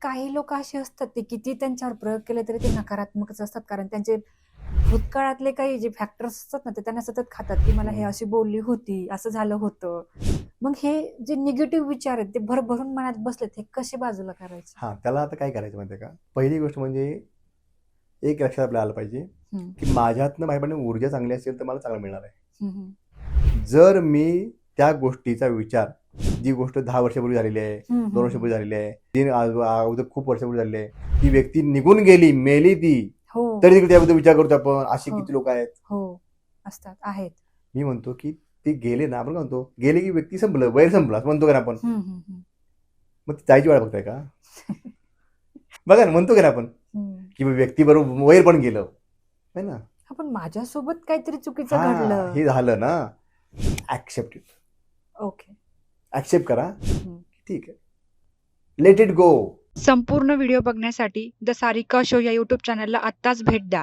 काही लोक असे असतात ते किती त्यांच्यावर प्रयोग केले तरी ते नकारात्मकच असतात, कारण त्यांचे भूतकाळातले काही जे फॅक्टर्स असतात ना ते त्यांना सतत खातात की मला हे अशी बोलली होती, असं झालं होतं. मग हे जे निगेटिव्ह विचार आहेत ते भरभरून मनात बसलेत, हे कसे बाजूला करायचे? हां, त्याला आता काय करायचं माहिती आहे का? पहिली गोष्ट म्हणजे एक लक्षात आपल्याला आलं पाहिजे, हम्म, की माझ्यातनं माझ्याकडे ऊर्जा चांगली असेल तर मला चांगलं मिळणार आहे. हम्म, हम्म, जर मी त्या गोष्टीचा विचार, जी गोष्ट 10 वर्षापूर्वी झालेली आहे, हम्म, 2 वर्षापूर्वी झालेली आहे, ती अगोदर खूप वर्षापूर्वी झालेली आहे, ती व्यक्ती निघून गेली, मेली ती, हो तरी देखील त्याबद्दल विचार करतो आपण. असे हो किती लोक आहेत. हो असतात, आहेत. मी म्हणतो की ते गेले ना, आपण काय म्हणतो, गेले की व्यक्ती संपलं, वैर संपलं असं म्हणतो का ना आपण. हम्म, हम्म, हम्म. मग ती जायची वाट बघताय का? बघा ना, म्हणतो का ना आपण, हम्म. की व्यक्ती बरोबर वैर पण गेलं, है ना. आपण माझ्यासोबत काहीतरी चुकीचं हा, घडलं. हे झालं ना, ऍक्सेप्ट इट. ओके. ऍक्सेप्ट करा, हम्म. ठीक आहे, लेट इट गो. संपूर्ण व्हिडिओ बघण्यासाठी द सारिका शो या यूट्यूब चॅनलला आत्ताच भेट द्या.